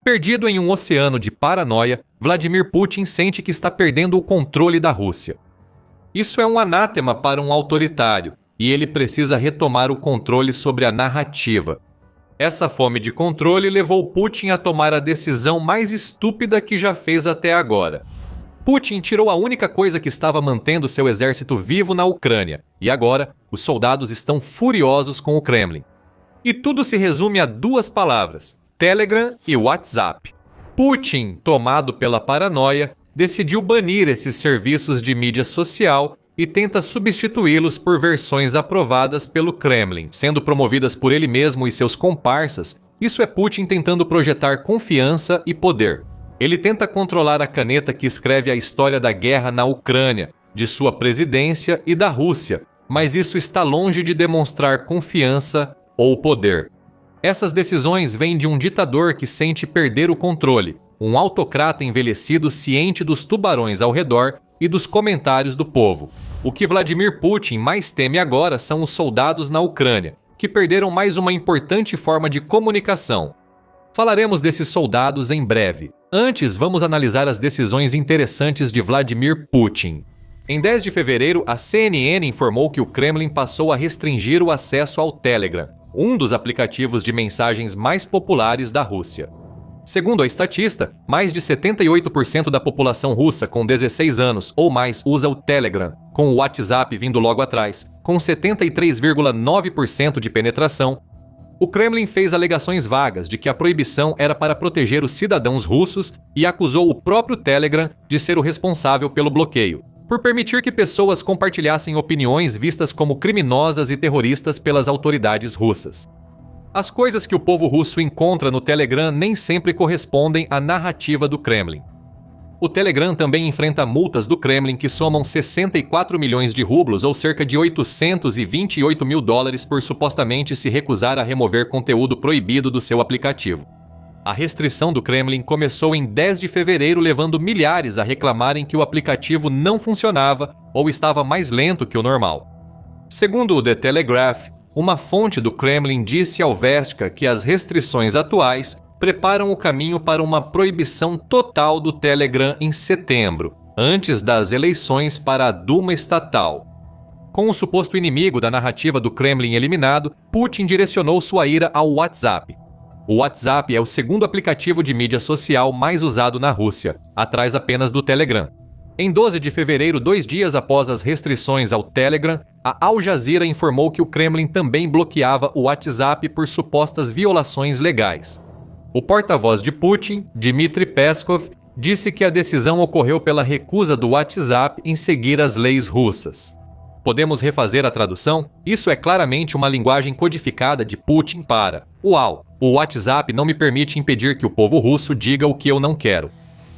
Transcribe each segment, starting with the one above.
Perdido em um oceano de paranoia, Vladimir Putin sente que está perdendo o controle da Rússia. Isso é um anátema para um autoritário, e ele precisa retomar o controle sobre a narrativa. Essa fome de controle levou Putin a tomar a decisão mais estúpida que já fez até agora. Putin tirou a única coisa que estava mantendo seu exército vivo na Ucrânia, e agora os soldados estão furiosos com o Kremlin. E tudo se resume a duas palavras: Telegram e WhatsApp. Putin, tomado pela paranoia, decidiu banir esses serviços de mídia social e tenta substituí-los por versões aprovadas pelo Kremlin, sendo promovidas por ele mesmo e seus comparsas. Isso é Putin tentando projetar confiança e poder. Ele tenta controlar a caneta que escreve a história da guerra na Ucrânia, de sua presidência e da Rússia, mas isso está longe de demonstrar confiança ou poder. Essas decisões vêm de um ditador que sente perder o controle, um autocrata envelhecido ciente dos tubarões ao redor e dos comentários do povo. O que Vladimir Putin mais teme agora são os soldados na Ucrânia, que perderam mais uma importante forma de comunicação. Falaremos desses soldados em breve. Antes, vamos analisar as decisões interessantes de Vladimir Putin. Em 10 de fevereiro, a CNN informou que o Kremlin passou a restringir o acesso ao Telegram, um dos aplicativos de mensagens mais populares da Rússia. Segundo a estatista, mais de 78% da população russa com 16 anos ou mais usa o Telegram, com o WhatsApp vindo logo atrás, com 73,9% de penetração. O Kremlin fez alegações vagas de que a proibição era para proteger os cidadãos russos e acusou o próprio Telegram de ser o responsável pelo bloqueio, por permitir que pessoas compartilhassem opiniões vistas como criminosas e terroristas pelas autoridades russas. As coisas que o povo russo encontra no Telegram nem sempre correspondem à narrativa do Kremlin. O Telegram também enfrenta multas do Kremlin que somam 64 milhões de rublos ou cerca de 828 mil dólares por supostamente se recusar a remover conteúdo proibido do seu aplicativo. A restrição do Kremlin começou em 10 de fevereiro, levando milhares a reclamarem que o aplicativo não funcionava ou estava mais lento que o normal. Segundo o The Telegraph, uma fonte do Kremlin disse ao Vestka que as restrições atuais preparam o caminho para uma proibição total do Telegram em setembro, antes das eleições para a Duma estatal. Com o suposto inimigo da narrativa do Kremlin eliminado, Putin direcionou sua ira ao WhatsApp. O WhatsApp é o segundo aplicativo de mídia social mais usado na Rússia, atrás apenas do Telegram. Em 12 de fevereiro, 2 dias após as restrições ao Telegram, a Al Jazeera informou que o Kremlin também bloqueava o WhatsApp por supostas violações legais. O porta-voz de Putin, Dmitry Peskov, disse que a decisão ocorreu pela recusa do WhatsApp em seguir as leis russas. Podemos refazer a tradução? Isso é claramente uma linguagem codificada de Putin para: Uau, o WhatsApp não me permite impedir que o povo russo diga o que eu não quero.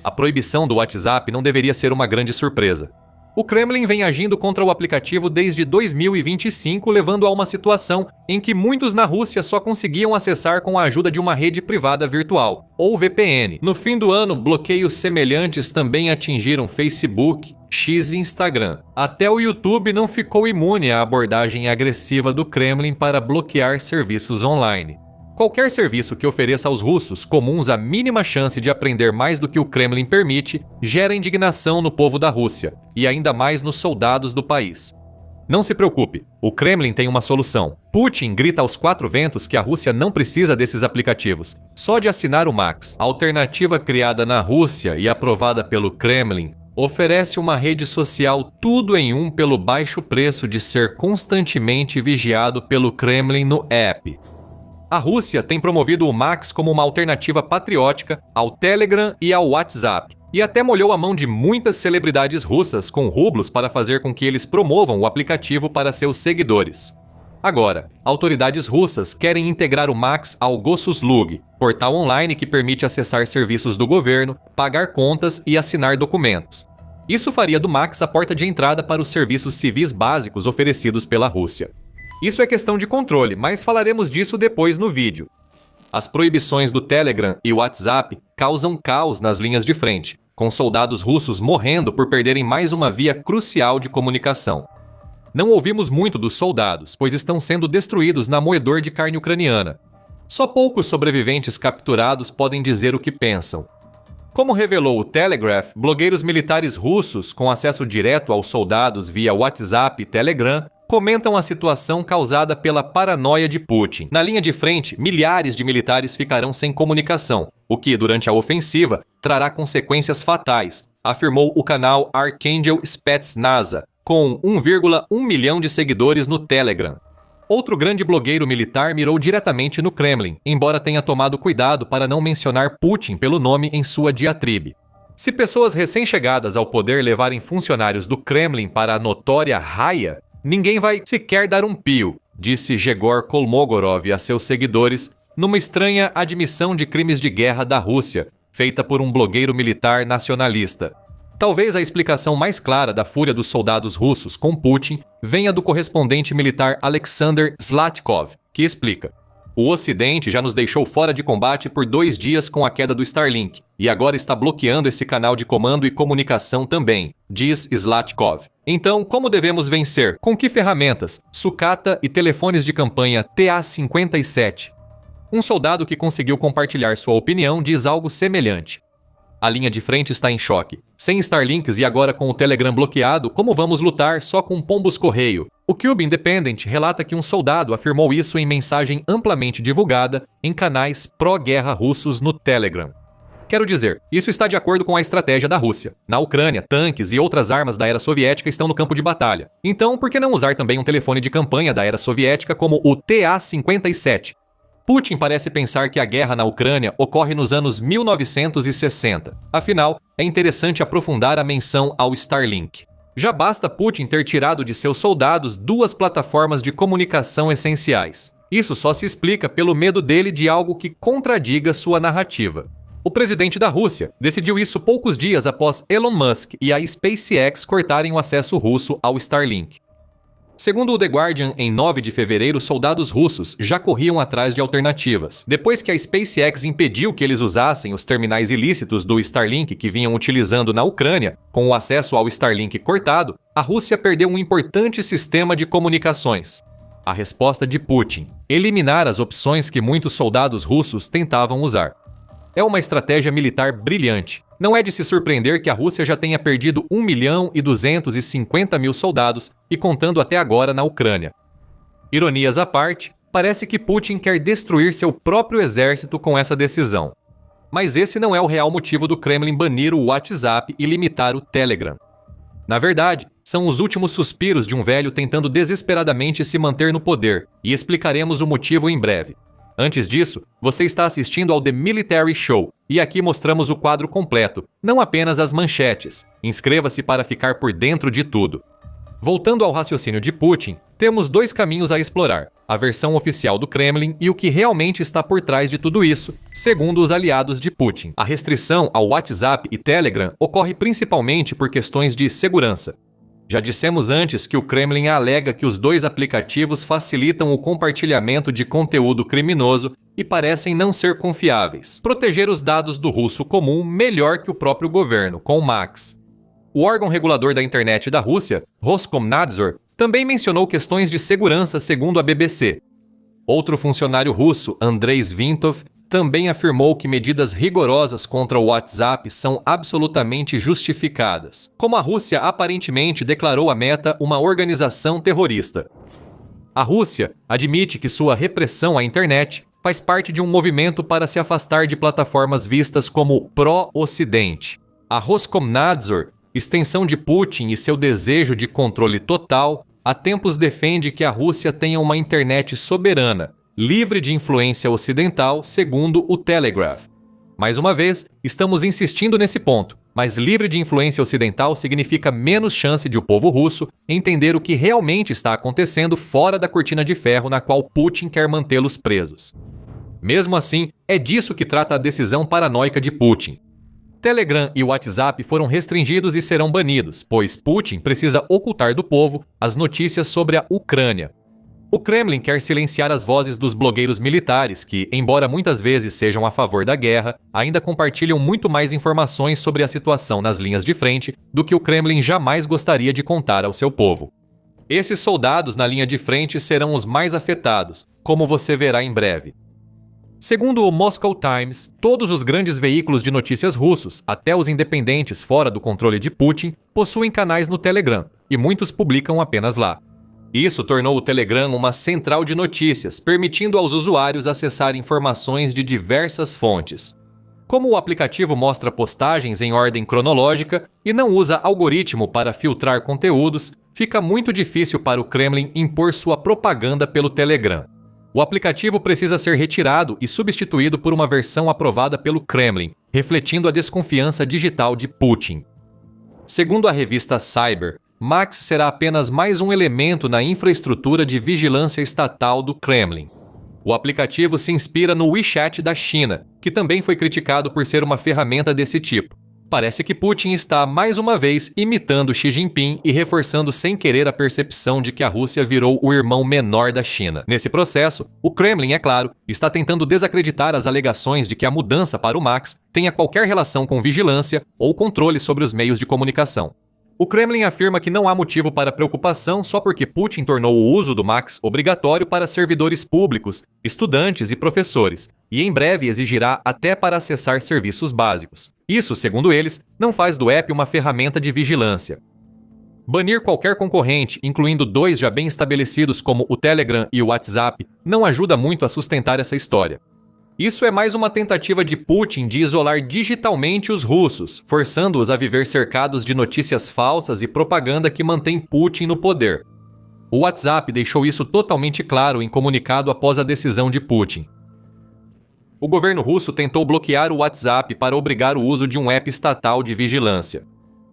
A proibição do WhatsApp não deveria ser uma grande surpresa. O Kremlin vem agindo contra o aplicativo desde 2025, levando a uma situação em que muitos na Rússia só conseguiam acessar com a ajuda de uma rede privada virtual, ou VPN. No fim do ano, bloqueios semelhantes também atingiram Facebook, X e Instagram. Até o YouTube não ficou imune à abordagem agressiva do Kremlin para bloquear serviços online. Qualquer serviço que ofereça aos russos comuns a mínima chance de aprender mais do que o Kremlin permite gera indignação no povo da Rússia, e ainda mais nos soldados do país. Não se preocupe, o Kremlin tem uma solução. Putin grita aos 4 ventos que a Rússia não precisa desses aplicativos. Só de assinar o Max, a alternativa criada na Rússia e aprovada pelo Kremlin, oferece uma rede social tudo em um pelo baixo preço de ser constantemente vigiado pelo Kremlin no app. A Rússia tem promovido o Max como uma alternativa patriótica ao Telegram e ao WhatsApp, e até molhou a mão de muitas celebridades russas com rublos para fazer com que eles promovam o aplicativo para seus seguidores. Agora, autoridades russas querem integrar o Max ao Gossuslug, portal online que permite acessar serviços do governo, pagar contas e assinar documentos. Isso faria do Max a porta de entrada para os serviços civis básicos oferecidos pela Rússia. Isso é questão de controle, mas falaremos disso depois no vídeo. As proibições do Telegram e WhatsApp causam caos nas linhas de frente, com soldados russos morrendo por perderem mais uma via crucial de comunicação. Não ouvimos muito dos soldados, pois estão sendo destruídos na moedor de carne ucraniana. Só poucos sobreviventes capturados podem dizer o que pensam. Como revelou o Telegraph, blogueiros militares russos com acesso direto aos soldados via WhatsApp e Telegram comentam a situação causada pela paranoia de Putin. Na linha de frente, milhares de militares ficarão sem comunicação, o que, durante a ofensiva, trará consequências fatais, afirmou o canal Archangel Spetsnaz, com 1,1 milhão de seguidores no Telegram. Outro grande blogueiro militar mirou diretamente no Kremlin, embora tenha tomado cuidado para não mencionar Putin pelo nome em sua diatribe. Se pessoas recém-chegadas ao poder levarem funcionários do Kremlin para a notória raia, ninguém vai sequer dar um pio, disse Yegor Kolmogorov a seus seguidores numa estranha admissão de crimes de guerra da Rússia, feita por um blogueiro militar nacionalista. Talvez a explicação mais clara da fúria dos soldados russos com Putin venha do correspondente militar Alexander Zlatkov, que explica: "O Ocidente já nos deixou fora de combate por 2 dias com a queda do Starlink, e agora está bloqueando esse canal de comando e comunicação também", diz Zlatkov. Então, como devemos vencer? Com que ferramentas? Sucata e telefones de campanha TA-57. Um soldado que conseguiu compartilhar sua opinião diz algo semelhante: "A linha de frente está em choque. Sem Starlinks e agora com o Telegram bloqueado, como vamos lutar só com pombos-correio?" O Cube Independent relata que um soldado afirmou isso em mensagem amplamente divulgada em canais pró-guerra russos no Telegram. Quero dizer, isso está de acordo com a estratégia da Rússia. Na Ucrânia, tanques e outras armas da era soviética estão no campo de batalha. Então, por que não usar também um telefone de campanha da era soviética como o TA-57? Putin parece pensar que a guerra na Ucrânia ocorre nos anos 1960. Afinal, é interessante aprofundar a menção ao Starlink. Já basta Putin ter tirado de seus soldados 2 plataformas de comunicação essenciais. Isso só se explica pelo medo dele de algo que contradiga sua narrativa. O presidente da Rússia decidiu isso poucos dias após Elon Musk e a SpaceX cortarem o acesso russo ao Starlink. Segundo o The Guardian, em 9 de fevereiro, soldados russos já corriam atrás de alternativas. Depois que a SpaceX impediu que eles usassem os terminais ilícitos do Starlink que vinham utilizando na Ucrânia, com o acesso ao Starlink cortado, a Rússia perdeu um importante sistema de comunicações. A resposta de Putin: eliminar as opções que muitos soldados russos tentavam usar. É uma estratégia militar brilhante. Não é de se surpreender que a Rússia já tenha perdido 1.250.000 soldados e contando até agora na Ucrânia. Ironias à parte, parece que Putin quer destruir seu próprio exército com essa decisão. Mas esse não é o real motivo do Kremlin banir o WhatsApp e limitar o Telegram. Na verdade, são os últimos suspiros de um velho tentando desesperadamente se manter no poder, e explicaremos o motivo em breve. Antes disso, você está assistindo ao The Military Show, e aqui mostramos o quadro completo, não apenas as manchetes. Inscreva-se para ficar por dentro de tudo. Voltando ao raciocínio de Putin, temos 2 caminhos a explorar: a versão oficial do Kremlin e o que realmente está por trás de tudo isso, segundo os aliados de Putin. A restrição ao WhatsApp e Telegram ocorre principalmente por questões de segurança. Já dissemos antes que o Kremlin alega que os 2 aplicativos facilitam o compartilhamento de conteúdo criminoso e parecem não ser confiáveis. Proteger os dados do russo comum melhor que o próprio governo, com o Max. O órgão regulador da internet da Rússia, Roskomnadzor, também mencionou questões de segurança segundo a BBC. Outro funcionário russo, Andrei Svintov, também afirmou que medidas rigorosas contra o WhatsApp são absolutamente justificadas, como a Rússia aparentemente declarou a Meta uma organização terrorista. A Rússia admite que sua repressão à internet faz parte de um movimento para se afastar de plataformas vistas como pró-Ocidente. A Roskomnadzor, extensão de Putin e seu desejo de controle total, há tempos defende que a Rússia tenha uma internet soberana, livre de influência ocidental, segundo o Telegraph. Mais uma vez, estamos insistindo nesse ponto, mas livre de influência ocidental significa menos chance de o povo russo entender o que realmente está acontecendo fora da cortina de ferro na qual Putin quer mantê-los presos. Mesmo assim, é disso que trata a decisão paranoica de Putin. Telegram e WhatsApp foram restringidos e serão banidos, pois Putin precisa ocultar do povo as notícias sobre a Ucrânia. O Kremlin quer silenciar as vozes dos blogueiros militares que, embora muitas vezes sejam a favor da guerra, ainda compartilham muito mais informações sobre a situação nas linhas de frente do que o Kremlin jamais gostaria de contar ao seu povo. Esses soldados na linha de frente serão os mais afetados, como você verá em breve. Segundo o Moscow Times, todos os grandes veículos de notícias russos, até os independentes fora do controle de Putin, possuem canais no Telegram, e muitos publicam apenas lá. Isso tornou o Telegram uma central de notícias, permitindo aos usuários acessar informações de diversas fontes. Como o aplicativo mostra postagens em ordem cronológica e não usa algoritmo para filtrar conteúdos, fica muito difícil para o Kremlin impor sua propaganda pelo Telegram. O aplicativo precisa ser retirado e substituído por uma versão aprovada pelo Kremlin, refletindo a desconfiança digital de Putin. Segundo a revista Cyber, Max será apenas mais um elemento na infraestrutura de vigilância estatal do Kremlin. O aplicativo se inspira no WeChat da China, que também foi criticado por ser uma ferramenta desse tipo. Parece que Putin está, mais uma vez, imitando Xi Jinping e reforçando sem querer a percepção de que a Rússia virou o irmão menor da China. Nesse processo, o Kremlin, é claro, está tentando desacreditar as alegações de que a mudança para o Max tenha qualquer relação com vigilância ou controle sobre os meios de comunicação. O Kremlin afirma que não há motivo para preocupação só porque Putin tornou o uso do Max obrigatório para servidores públicos, estudantes e professores, e em breve exigirá até para acessar serviços básicos. Isso, segundo eles, não faz do app uma ferramenta de vigilância. Banir qualquer concorrente, incluindo dois já bem estabelecidos como o Telegram e o WhatsApp, não ajuda muito a sustentar essa história. Isso é mais uma tentativa de Putin de isolar digitalmente os russos, forçando-os a viver cercados de notícias falsas e propaganda que mantém Putin no poder. O WhatsApp deixou isso totalmente claro em comunicado após a decisão de Putin. O governo russo tentou bloquear o WhatsApp para obrigar o uso de um app estatal de vigilância.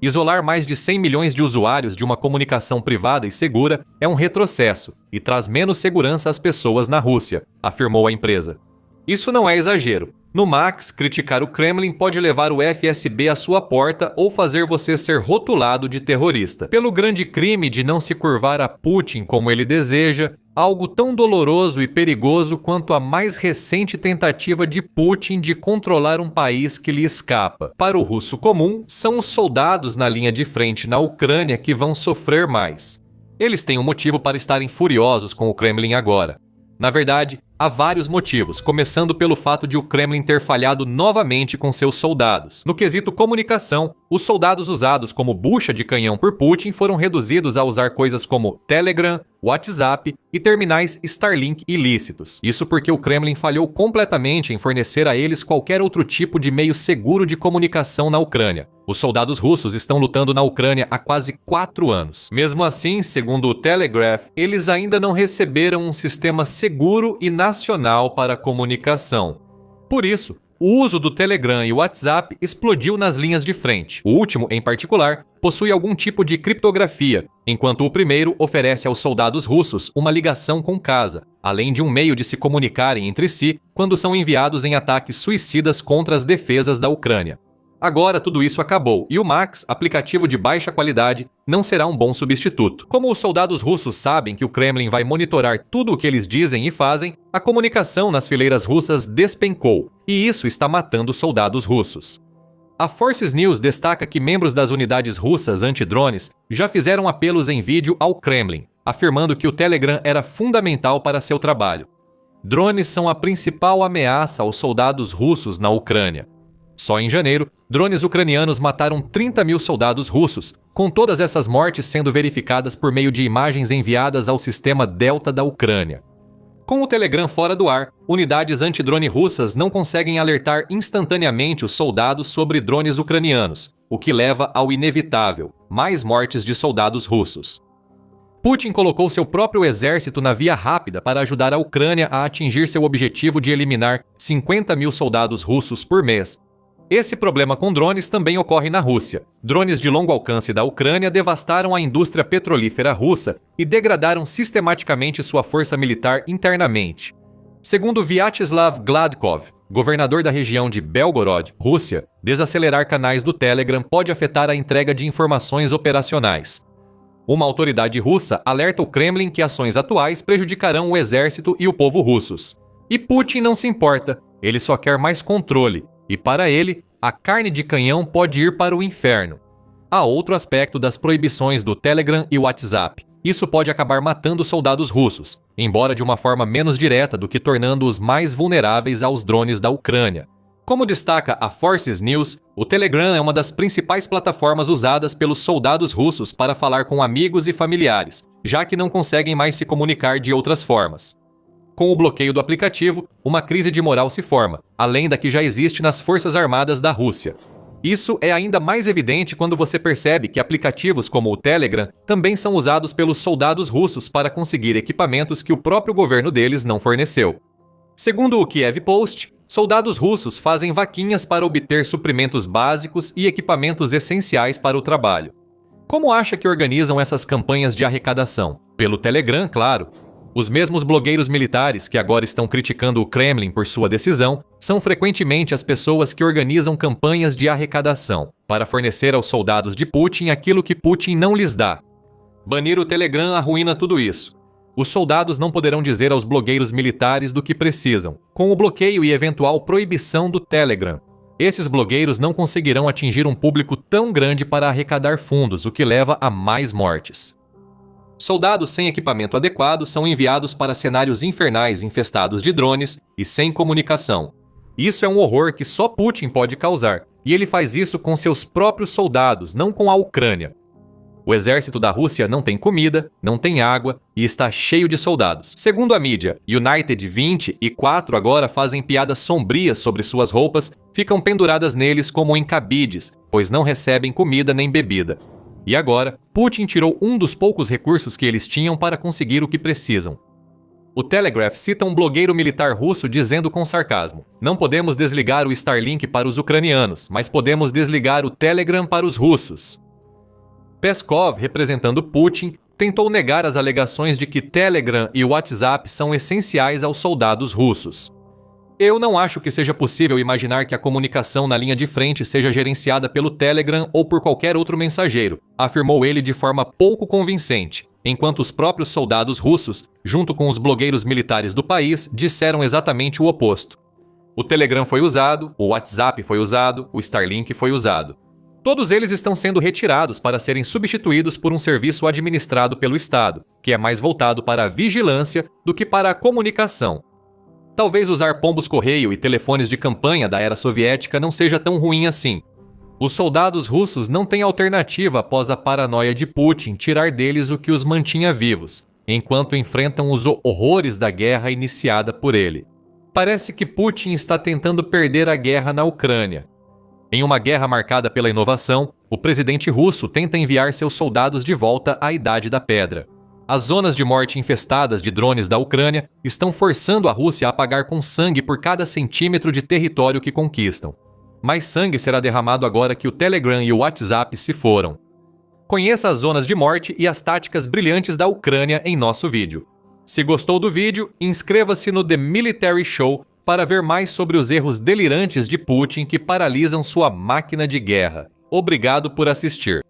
Isolar mais de 100 milhões de usuários de uma comunicação privada e segura é um retrocesso e traz menos segurança às pessoas na Rússia, afirmou a empresa. Isso não é exagero. No Max, criticar o Kremlin pode levar o FSB à sua porta ou fazer você ser rotulado de terrorista. Pelo grande crime de não se curvar a Putin como ele deseja, algo tão doloroso e perigoso quanto a mais recente tentativa de Putin de controlar um país que lhe escapa. Para o russo comum, são os soldados na linha de frente na Ucrânia que vão sofrer mais. Eles têm um motivo para estarem furiosos com o Kremlin agora. Na verdade, há vários motivos, começando pelo fato de o Kremlin ter falhado novamente com seus soldados. No quesito comunicação, os soldados usados como bucha de canhão por Putin foram reduzidos a usar coisas como Telegram, WhatsApp e terminais Starlink ilícitos. Isso porque o Kremlin falhou completamente em fornecer a eles qualquer outro tipo de meio seguro de comunicação na Ucrânia. Os soldados russos estão lutando na Ucrânia há quase 4 anos. Mesmo assim, segundo o Telegraph, eles ainda não receberam um sistema seguro e nacional para comunicação. Por isso, o uso do Telegram e WhatsApp explodiu nas linhas de frente. O último, em particular, possui algum tipo de criptografia, enquanto o primeiro oferece aos soldados russos uma ligação com casa, além de um meio de se comunicarem entre si quando são enviados em ataques suicidas contra as defesas da Ucrânia. Agora tudo isso acabou e o Max, aplicativo de baixa qualidade, não será um bom substituto. Como os soldados russos sabem que o Kremlin vai monitorar tudo o que eles dizem e fazem, a comunicação nas fileiras russas despencou, e isso está matando soldados russos. A Forces News destaca que membros das unidades russas antidrones já fizeram apelos em vídeo ao Kremlin, afirmando que o Telegram era fundamental para seu trabalho. Drones são a principal ameaça aos soldados russos na Ucrânia. Só em janeiro, drones ucranianos mataram 30 mil soldados russos, com todas essas mortes sendo verificadas por meio de imagens enviadas ao sistema Delta da Ucrânia. Com o Telegram fora do ar, unidades antidrone russas não conseguem alertar instantaneamente os soldados sobre drones ucranianos, o que leva ao inevitável, mais mortes de soldados russos. Putin colocou seu próprio exército na via rápida para ajudar a Ucrânia a atingir seu objetivo de eliminar 50 mil soldados russos por mês. Esse problema com drones também ocorre na Rússia. Drones de longo alcance da Ucrânia devastaram a indústria petrolífera russa e degradaram sistematicamente sua força militar internamente. Segundo Vyacheslav Gladkov, governador da região de Belgorod, Rússia, desacelerar canais do Telegram pode afetar a entrega de informações operacionais. Uma autoridade russa alerta o Kremlin que ações atuais prejudicarão o exército e o povo russos. E Putin não se importa, ele só quer mais controle. E para ele, a carne de canhão pode ir para o inferno. Há outro aspecto das proibições do Telegram e WhatsApp, isso pode acabar matando soldados russos, embora de uma forma menos direta do que tornando-os mais vulneráveis aos drones da Ucrânia. Como destaca a Forces News, o Telegram é uma das principais plataformas usadas pelos soldados russos para falar com amigos e familiares, já que não conseguem mais se comunicar de outras formas. Com o bloqueio do aplicativo, uma crise de moral se forma, além da que já existe nas Forças Armadas da Rússia. Isso é ainda mais evidente quando você percebe que aplicativos como o Telegram também são usados pelos soldados russos para conseguir equipamentos que o próprio governo deles não forneceu. Segundo o Kiev Post, soldados russos fazem vaquinhas para obter suprimentos básicos e equipamentos essenciais para o trabalho. Como acha que organizam essas campanhas de arrecadação? Pelo Telegram, claro. Os mesmos blogueiros militares que agora estão criticando o Kremlin por sua decisão são frequentemente as pessoas que organizam campanhas de arrecadação para fornecer aos soldados de Putin aquilo que Putin não lhes dá. Banir o Telegram arruína tudo isso. Os soldados não poderão dizer aos blogueiros militares do que precisam, com o bloqueio e eventual proibição do Telegram. Esses blogueiros não conseguirão atingir um público tão grande para arrecadar fundos, o que leva a mais mortes. Soldados sem equipamento adequado são enviados para cenários infernais infestados de drones e sem comunicação. Isso é um horror que só Putin pode causar, e ele faz isso com seus próprios soldados, não com a Ucrânia. O exército da Rússia não tem comida, não tem água e está cheio de soldados. Segundo a mídia, United 20 e 4 agora fazem piadas sombrias sobre suas roupas, ficam penduradas neles como em cabides, pois não recebem comida nem bebida. E agora, Putin tirou um dos poucos recursos que eles tinham para conseguir o que precisam. O Telegraph cita um blogueiro militar russo dizendo com sarcasmo: "Não podemos desligar o Starlink para os ucranianos, mas podemos desligar o Telegram para os russos." Peskov, representando Putin, tentou negar as alegações de que Telegram e WhatsApp são essenciais aos soldados russos. Eu não acho que seja possível imaginar que a comunicação na linha de frente seja gerenciada pelo Telegram ou por qualquer outro mensageiro, afirmou ele de forma pouco convincente, enquanto os próprios soldados russos, junto com os blogueiros militares do país, disseram exatamente o oposto. O Telegram foi usado, o WhatsApp foi usado, o Starlink foi usado. Todos eles estão sendo retirados para serem substituídos por um serviço administrado pelo Estado, que é mais voltado para a vigilância do que para a comunicação. Talvez usar pombos-correio e telefones de campanha da era soviética não seja tão ruim assim. Os soldados russos não têm alternativa após a paranoia de Putin tirar deles o que os mantinha vivos, enquanto enfrentam os horrores da guerra iniciada por ele. Parece que Putin está tentando perder a guerra na Ucrânia. Em uma guerra marcada pela inovação, o presidente russo tenta enviar seus soldados de volta à Idade da Pedra. As zonas de morte infestadas de drones da Ucrânia estão forçando a Rússia a pagar com sangue por cada centímetro de território que conquistam. Mais sangue será derramado agora que o Telegram e o WhatsApp se foram. Conheça as zonas de morte e as táticas brilhantes da Ucrânia em nosso vídeo. Se gostou do vídeo, inscreva-se no The Military Show para ver mais sobre os erros delirantes de Putin que paralisam sua máquina de guerra. Obrigado por assistir.